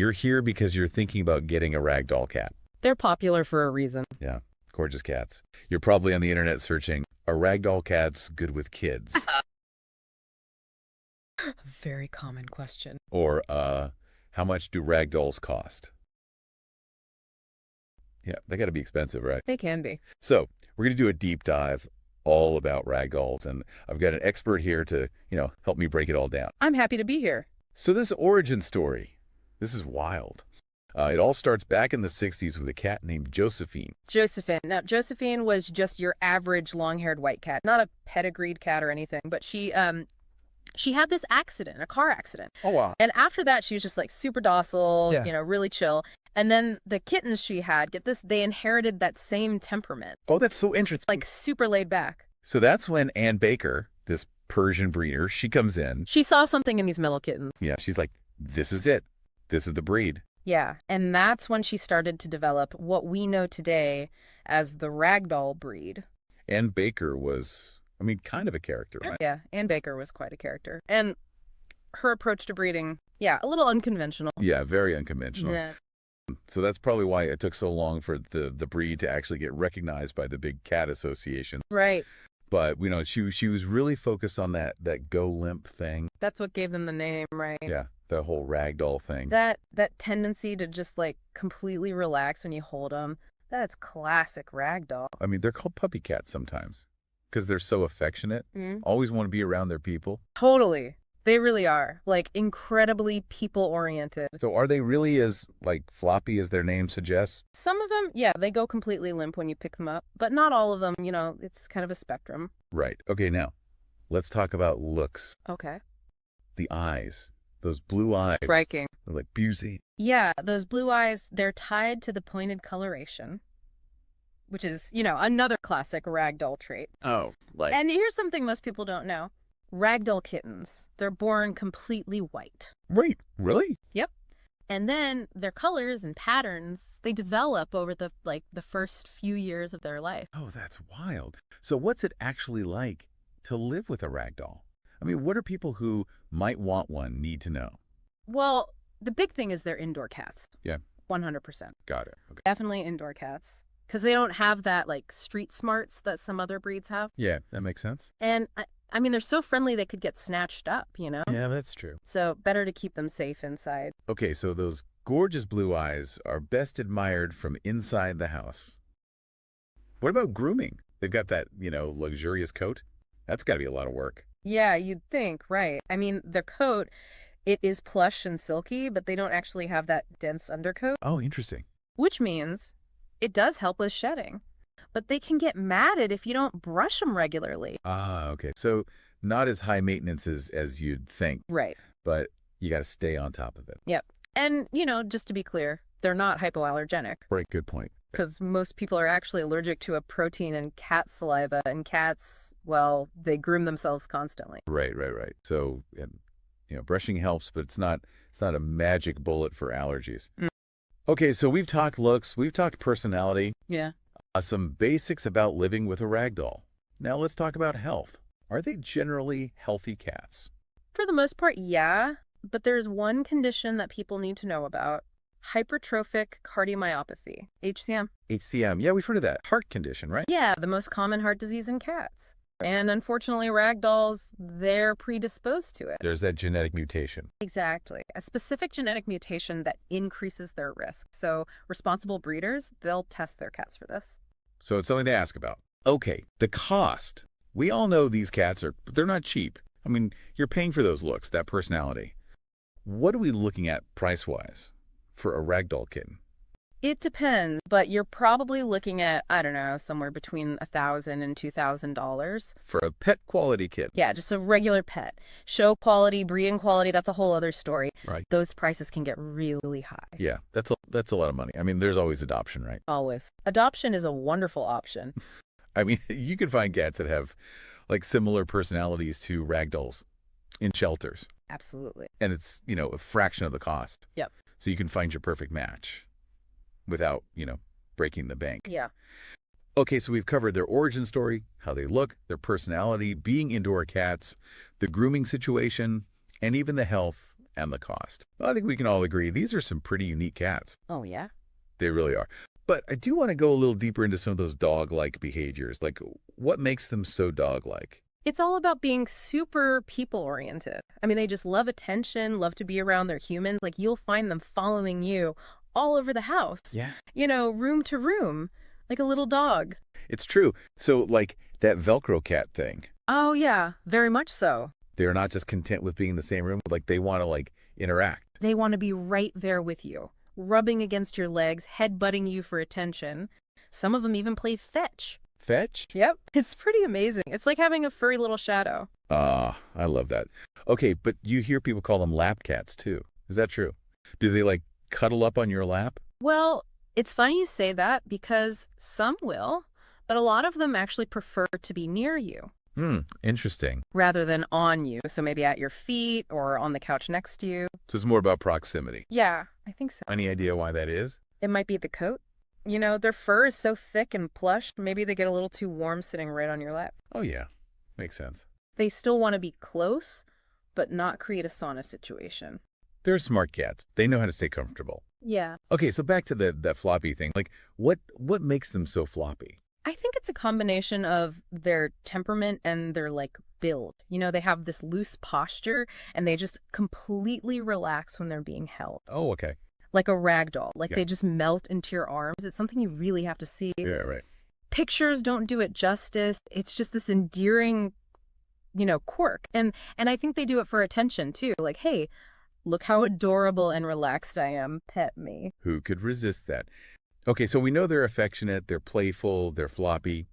you're here because you're thinking about getting a ragdoll cat. They're popular for a reason. Yeah, gorgeous cats. You're probably on the internet searching, are ragdoll cats good with kids? Very common question. Or, how much do ragdolls cost? Yeah, they got to be expensive, right? They can be. So we're going to do a deep dive all about ragdolls, and I've got an expert here to, help me break it all down. I'm happy to be here. So this origin story, this is wild. It all starts back in the 60s with a cat named Josephine. Josephine. Now, Josephine was just your average long-haired white cat, not a pedigreed cat or anything, but she had this accident, a car accident. Oh, wow. And after that, she was just like super docile, Yeah. really chill. And then the kittens she had, get this, they inherited that same temperament. Oh, that's so interesting. Like super laid back. So that's when Ann Baker, this Persian breeder, she comes in. She saw something in these mellow kittens. Yeah, she's like, this is it. This is the breed. Yeah, and that's when she started to develop what we know today as the Ragdoll breed. Ann Baker was, kind of a character, right? Yeah, Ann Baker was quite a character. And her approach to breeding, yeah, a little unconventional. Yeah, very unconventional. Yeah. So that's probably why it took so long for the breed to actually get recognized by the big cat associations. Right. But, she was really focused on that go limp thing. That's what gave them the name, right? Yeah, the whole ragdoll thing. That tendency to just like completely relax when you hold them, that's classic Ragdoll. They're called puppy cats sometimes because they're so affectionate, always want to be around their people. Totally. They really are, like, incredibly people-oriented. So are they really as, floppy as their name suggests? Some of them, yeah, they go completely limp when you pick them up, but not all of them, it's kind of a spectrum. Right. Okay, now, let's talk about looks. Okay. The eyes. Those blue eyes. Striking. They're like Busey. Yeah, those blue eyes, they're tied to the pointed coloration, which is, another classic Ragdoll trait. Oh, And here's something most people don't know. Ragdoll kittens, they're born completely white. Right. Really? Yep. And then their colors and patterns, they develop over the first few years of their life. Oh, that's wild. So what's it actually like to live with a ragdoll? What do people who might want one need to know? Well, the big thing is they're indoor cats. Yeah. 100%. Got it. Okay. Definitely indoor cats. Because they don't have that, street smarts that some other breeds have. Yeah, that makes sense. And, they're so friendly they could get snatched up, Yeah, that's true. So better to keep them safe inside. Okay, so those gorgeous blue eyes are best admired from inside the house. What about grooming? They've got that, luxurious coat. That's got to be a lot of work. Yeah, you'd think, right. Their coat, it is plush and silky, but they don't actually have that dense undercoat. Oh, interesting. Which means it does help with shedding. But they can get matted if you don't brush them regularly. Ah, okay. So not as high maintenance as you'd think. Right. But you got to stay on top of it. Yep. And, just to be clear, they're not hypoallergenic. Right, good point. Because most people are actually allergic to a protein in cat saliva, and cats, well, they groom themselves constantly. Right. So, brushing helps, but it's not a magic bullet for allergies. Okay, so we've talked looks, we've talked personality. Yeah. Some basics about living with a ragdoll. Now let's talk about health. Are they generally healthy cats? For the most part, yeah. But there's one condition that people need to know about. Hypertrophic cardiomyopathy, HCM. HCM, yeah, we've heard of that. Heart condition, right? Yeah, the most common heart disease in cats. And unfortunately, ragdolls, they're predisposed to it. There's that genetic mutation. Exactly. A specific genetic mutation that increases their risk. So responsible breeders, they'll test their cats for this. So it's something to ask about. Okay, the cost. We all know these cats they're not cheap. You're paying for those looks, that personality. What are we looking at price-wise for a ragdoll kitten? It depends, but you're probably looking at, I don't know, somewhere between $1,000 and $2,000. For a pet quality kitten? Yeah, just a regular pet. Show quality, breeding quality, that's a whole other story. Right. Those prices can get really high. Yeah, that's a lot of money. There's always adoption, right? Always. Adoption is a wonderful option. You can find cats that have similar personalities to ragdolls in shelters. Absolutely. And it's, a fraction of the cost. Yep. So you can find your perfect match without, breaking the bank. Yeah. Okay, so we've covered their origin story, how they look, their personality, being indoor cats, the grooming situation, and even the health and the cost. Well, I think we can all agree these are some pretty unique cats. Oh, yeah? They really are. But I do want to go a little deeper into some of those dog-like behaviors. Like, what makes them so dog-like? It's all about being super people-oriented. I mean, they just love attention, love to be around their humans. Like, you'll find them following you all over the house. Yeah. You know, room to room, like a little dog. It's true. So, like, that Velcro cat thing, Oh, yeah, very much so. they're not just content with being in the same room. Like, they want to, like, interact. They want to be right there with you, rubbing against your legs, head-butting you for attention. Some of them even play fetch. Fetch? Yep, it's pretty amazing. It's like having a furry little shadow. Ah, I love that. Okay, but you hear people call them lap cats, too. Is that true? Do they, like, cuddle up on your lap? Well, it's funny you say that because some will, but a lot of them actually prefer to be near you Interesting. rather than on you. So maybe at your feet or on the couch next to you. So it's more about proximity. Yeah, I think so. Any idea why that is? It might be the coat. You know, their fur is so thick and plush, maybe they get a little too warm sitting right on your lap. Oh, yeah. Makes sense. They still want to be close, but not create a sauna situation. They're smart cats. They know how to stay comfortable. Yeah. Okay, so back to that floppy thing. Like, what makes them so floppy? I think it's a combination of their temperament and their, like, build. You know, they have this loose posture, and they just completely relax when they're being held. Oh, okay. Like a ragdoll. Like, Yeah. they just melt into your arms. It's something you really have to see. Yeah, right. Pictures don't do it justice. It's just this endearing, you know, quirk. And I think they do it for attention, too. Like, hey, look how adorable and relaxed I am. Pet me. Who could resist that? Okay, so we know they're affectionate, they're playful, they're floppy.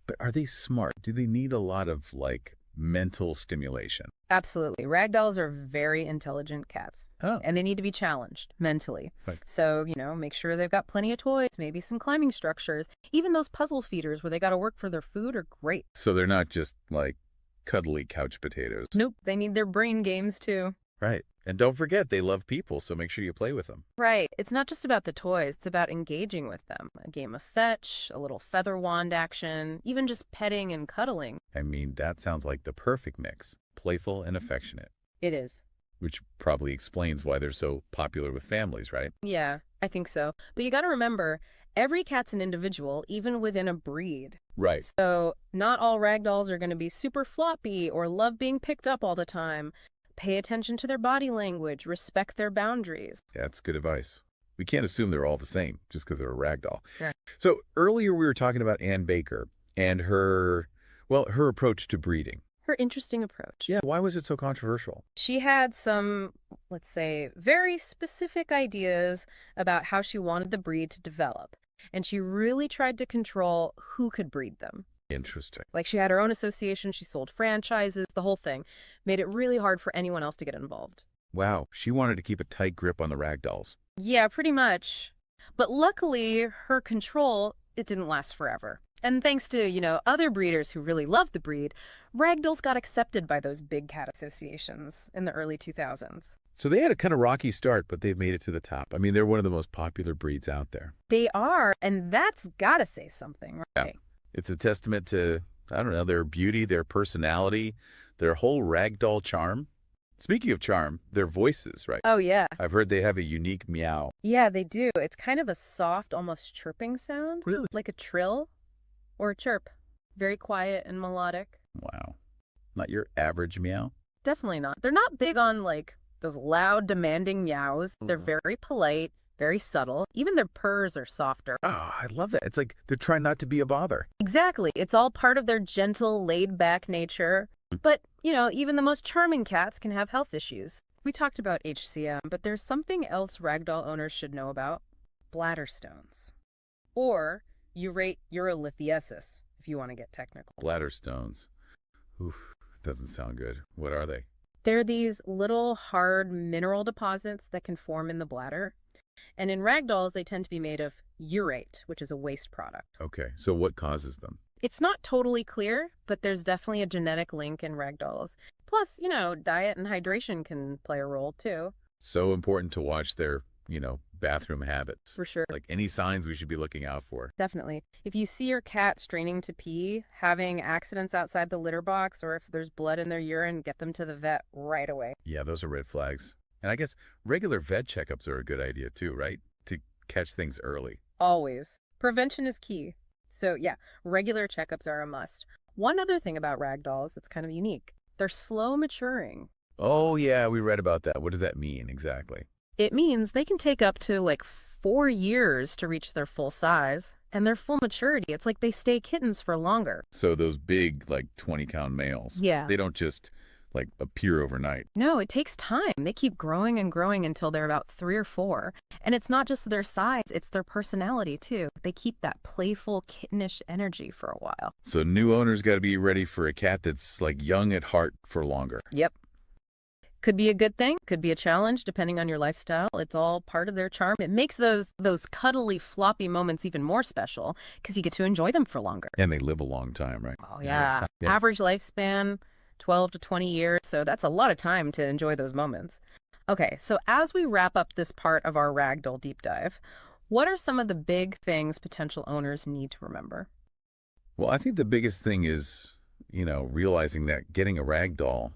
But are they smart? Do they need a lot of, like, mental stimulation? Absolutely. Ragdolls are very intelligent cats. Oh. And they need to be challenged mentally. Right. So, you know, make sure they've got plenty of toys, maybe some climbing structures. Even those puzzle feeders where they got to work for their food are great. So they're not just, like, cuddly couch potatoes. Nope. They need their brain games, too. Right. And don't forget, they love people, so make sure you play with them. Right. It's not just about the toys. It's about engaging with them. A game of fetch, a little feather wand action, even just petting and cuddling. I mean, that sounds like the perfect mix. Playful and affectionate. It is. Which probably explains why they're so popular with families, right? Yeah, I think so. But you got to remember, every cat's an individual, even within a breed. Right. So not all ragdolls are going to be super floppy or love being picked up all the time. Pay attention to their body language, respect their boundaries. That's good advice. We can't assume they're all the same just because they're a ragdoll. Sure. So earlier we were talking about Ann Baker and her approach to breeding. Her interesting approach. Yeah, why was it so controversial? She had some, let's say, very specific ideas about how she wanted the breed to develop. And she really tried to control who could breed them. Interesting. Like, she had her own association, she sold franchises, the whole thing. Made it really hard for anyone else to get involved. Wow, she wanted to keep a tight grip on the ragdolls. Yeah, pretty much. But luckily, her control, it didn't last forever. And thanks to, you know, other breeders who really loved the breed, ragdolls got accepted by those big cat associations in the early 2000s. So they had a kind of rocky start, but they've made it to the top. I mean, they're one of the most popular breeds out there. They are, and that's gotta say something, right? Yeah. It's a testament to, I don't know, their beauty, their personality, their whole ragdoll charm. Speaking of charm, their voices, right? Oh, yeah. I've heard they have a unique meow. Yeah, they do. It's kind of a soft, almost chirping sound. Really? Like a trill or a chirp. Very quiet and melodic. Wow. Not your average meow? Definitely not. They're not big on, like, those loud, demanding meows. They're very polite, very subtle. Even their purrs are softer. Oh, I love that. It's like they're trying not to be a bother. Exactly. It's all part of their gentle, laid-back nature. But, you know, even the most charming cats can have health issues. We talked about HCM, but there's something else ragdoll owners should know about. Bladder stones. Or urate urolithiasis, if you want to get technical. Bladder stones. Oof, doesn't sound good. What are they? They're these little hard mineral deposits that can form in the bladder. And in ragdolls, they tend to be made of urate, which is a waste product. Okay, so what causes them? It's not totally clear, but there's definitely a genetic link in ragdolls. Plus, you know, diet and hydration can play a role too. So important to watch their bathroom habits. For sure. Like any signs we should be looking out for. Definitely. If you see your cat straining to pee, having accidents outside the litter box, or if there's blood in their urine, get them to the vet right away. Yeah, those are red flags. And I guess regular vet checkups are a good idea too, right? To catch things early. Always. Prevention is key. So yeah, regular checkups are a must. One other thing about ragdolls that's kind of unique. They're slow maturing. Oh, yeah, we read about that. What does that mean exactly? It means they can take up to like 4 years to reach their full size and their full maturity. It's like they stay kittens for longer. So those big, like 20-count males, Yeah. they don't just like appear overnight. No, it takes time. They keep growing and growing until they're about 3 or 4. And it's not just their size, it's their personality too. They keep that playful, kittenish energy for a while. So new owners got to be ready for a cat that's like young at heart for longer. Yep. Could be a good thing, could be a challenge, depending on your lifestyle. It's all part of their charm. It makes those cuddly, floppy moments even more special because you get to enjoy them for longer. And they live a long time, right? Oh, yeah. Yeah. Average lifespan, 12 to 20 years. So that's a lot of time to enjoy those moments. Okay, so as we wrap up this part of our Ragdoll deep dive, what are some of the big things potential owners need to remember? Well, I think the biggest thing is, realizing that getting a rag doll,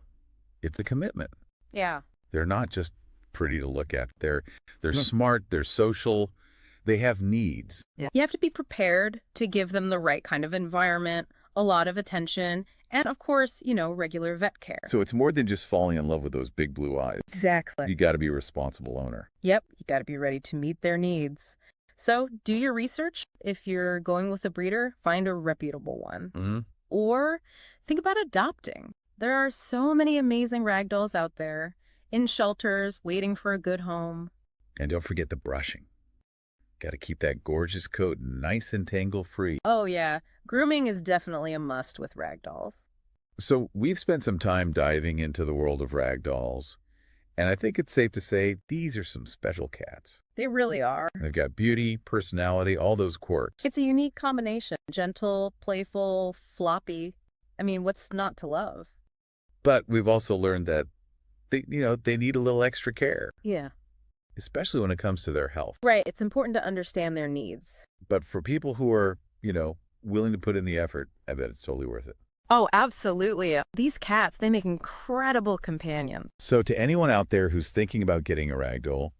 it's a commitment. Yeah. They're not just pretty to look at. They're smart, they're social, they have needs. Yeah. You have to be prepared to give them the right kind of environment, a lot of attention, and of course, regular vet care. So it's more than just falling in love with those big blue eyes. Exactly. You got to be a responsible owner. Yep, you got to be ready to meet their needs. So do your research. If you're going with a breeder, find a reputable one. Mm-hmm. Or think about adopting. There are so many amazing ragdolls out there, in shelters, waiting for a good home. And don't forget the brushing. Got to keep that gorgeous coat nice and tangle-free. Oh yeah, grooming is definitely a must with ragdolls. So we've spent some time diving into the world of ragdolls, and I think it's safe to say these are some special cats. They really are. They've got beauty, personality, all those quirks. It's a unique combination. Gentle, playful, floppy. I mean, what's not to love? But we've also learned that they need a little extra care, Yeah. especially when it comes to their health. Right. It's important to understand their needs. But for people who are, willing to put in the effort, I bet it's totally worth it. Oh, absolutely. These cats, they make incredible companions. So to anyone out there who's thinking about getting a ragdoll,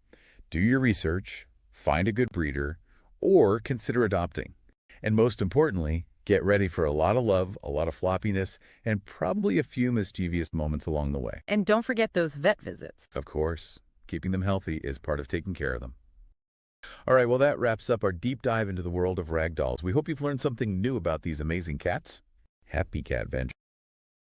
do your research, find a good breeder, or consider adopting. And most importantly, get ready for a lot of love, a lot of floppiness, and probably a few mischievous moments along the way. And don't forget those vet visits. Of course, keeping them healthy is part of taking care of them. All right, well, that wraps up our deep dive into the world of ragdolls. We hope you've learned something new about these amazing cats. Happy cat venture.